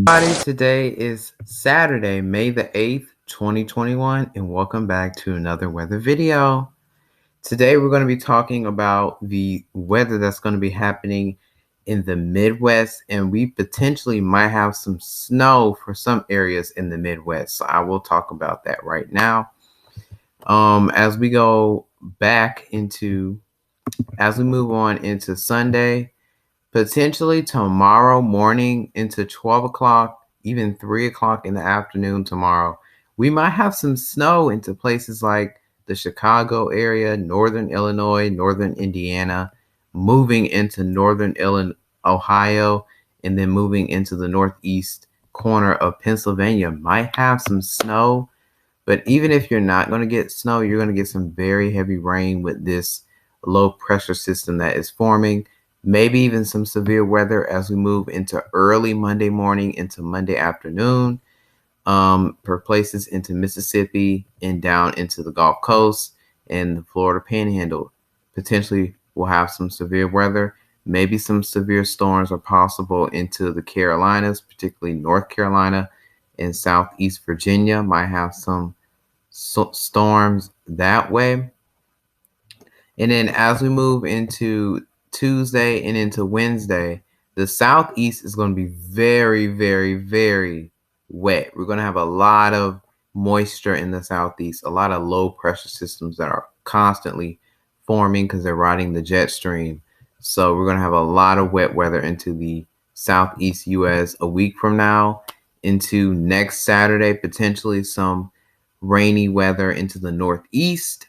Everybody, today is Saturday, May the 8th, 2021, and welcome back to another weather video. Today we're going to be talking about the weather that's going to be happening in the Midwest, and we potentially might have some snow for some areas in the Midwest. So I will talk about that right now. As we go back into, as we move on into Sunday, potentially tomorrow morning into 12 o'clock, even 3 o'clock in the afternoon tomorrow, we might have some snow into places like the Chicago area, northern Illinois, northern Indiana, moving into northern Ohio, and then moving into the northeast corner of Pennsylvania. Might have some snow, but even if you're not going to get snow, you're going to get some very heavy rain with this low pressure system that is forming. Maybe even some severe weather as we move into early Monday morning into Monday afternoon, for places into Mississippi and down into the Gulf Coast and the Florida Panhandle. Potentially we'll have some severe weather. Maybe some severe storms are possible into the Carolinas, particularly North Carolina and Southeast Virginia. Might have some storms that way. And then as we move into Tuesday and into Wednesday, the Southeast is going to be very, very, very wet. We're going to have a lot of moisture in the Southeast, a lot of low pressure systems that are constantly forming because they're riding the jet stream. So we're going to have a lot of wet weather into the Southeast U.S. a week from now, into next Saturday, potentially some rainy weather into the Northeast.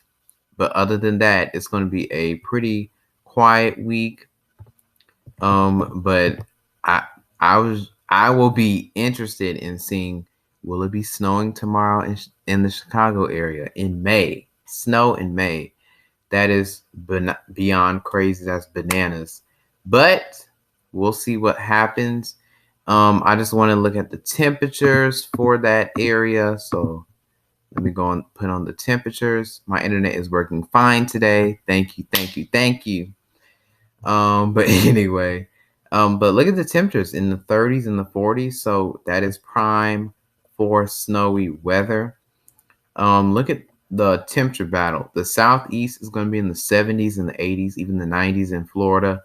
But other than that, it's going to be a pretty quiet week. But I will be interested in seeing, will it be snowing tomorrow in the Chicago area in May? Snow in May. That is beyond crazy. That's bananas. But we'll see what happens. I just want to look at the temperatures for that area. So let me go and put on the temperatures. My internet is working fine today. Thank you, thank you, thank you. But anyway, but look at the temperatures in the 30s and the 40s. So that is prime for snowy weather. Look at the temperature battle. The Southeast is going to be in the 70s and the 80s, even the 90s in Florida,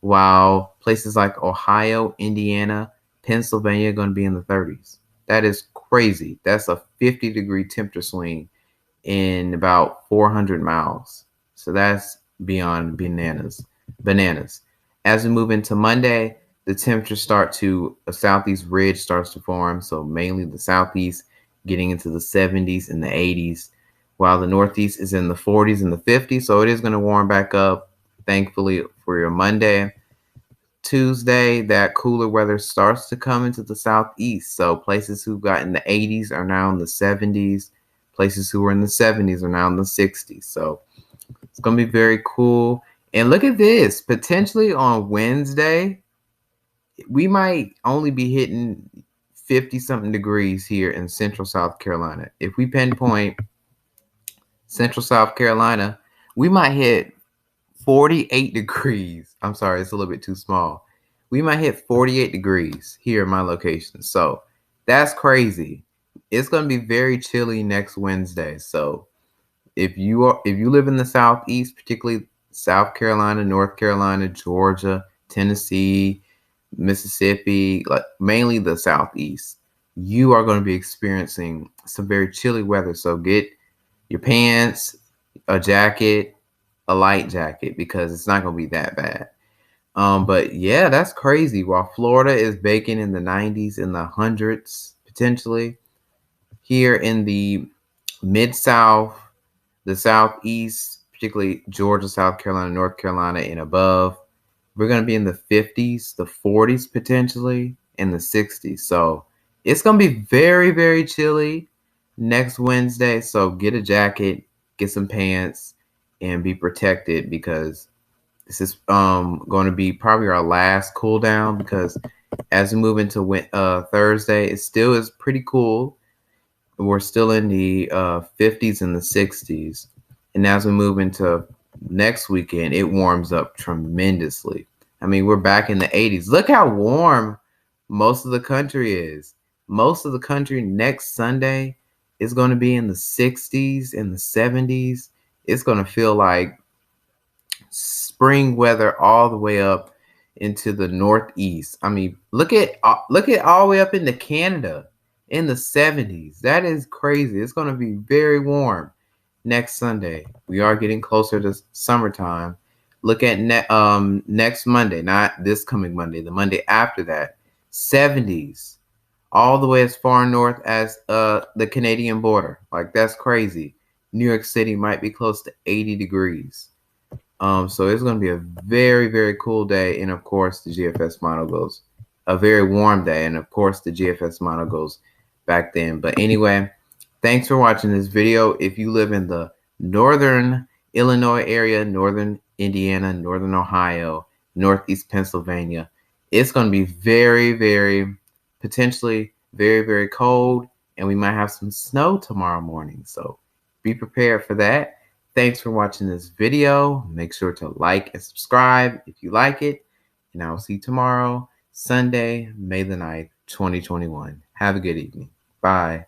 while places like Ohio, Indiana, Pennsylvania are going to be in the 30s. That is crazy. That's a 50-degree temperature swing in about 400 miles. So that's beyond bananas. As we move into Monday, the temperatures a southeast ridge starts to form. So mainly the southeast getting into the 70s and the 80s, while the northeast is in the 40s and the 50s. So it is going to warm back up, thankfully, for your Monday. Tuesday, that cooler weather starts to come into the southeast. So places who got in the 80s are now in the 70s. Places who were in the 70s are now in the 60s. So it's going to be very cool. And look at this. Potentially on Wednesday, we might only be hitting 50-something degrees here in Central South Carolina. If we pinpoint Central South Carolina, we might hit 48 degrees. I'm sorry, it's a little bit too small. We might hit 48 degrees here in my location. So that's crazy. It's going to be very chilly next Wednesday. So if you live in the Southeast, particularly South Carolina, North Carolina, Georgia, Tennessee, Mississippi, like mainly the Southeast, you are going to be experiencing some very chilly weather. So get your pants, a jacket, a light jacket, because it's not going to be that bad. But yeah, that's crazy. While Florida is baking in the 90s and the hundreds potentially, here in the Mid-South, the Southeast, particularly Georgia, South Carolina, North Carolina, and above, we're going to be in the 50s, the 40s potentially, and the 60s. So it's going to be very, very chilly next Wednesday. So get a jacket, get some pants, and be protected, because this is going to be probably our last cool down, because as we move into Thursday, it still is pretty cool. We're still in the 50s and the 60s. And as we move into next weekend, it warms up tremendously. I mean, we're back in the 80s. Look how warm Most of the country is. Most of the country next Sunday is going to be in the 60s and the 70s. It's going to feel like spring weather all the way up into the northeast. I mean, look at all the way up into Canada in the 70s. That is crazy. It's going to be very warm next Sunday. We are getting closer to summertime. Look at next Monday, not this coming Monday, the Monday after that. 70s, all the way as far north as the Canadian border. Like, that's crazy. New York City might be close to 80 degrees. So it's going to be a very, very cool day. And of course, the GFS model goes a very warm day. And of course, the GFS model goes back then. But anyway, thanks for watching this video. If you live in the northern Illinois area, northern Indiana, northern Ohio, northeast Pennsylvania, it's going to be very, very, potentially very, very cold. And we might have some snow tomorrow morning. So be prepared for that. Thanks for watching this video. Make sure to like and subscribe if you like it. And I will see you tomorrow, Sunday, May the 9th, 2021. Have a good evening. Bye.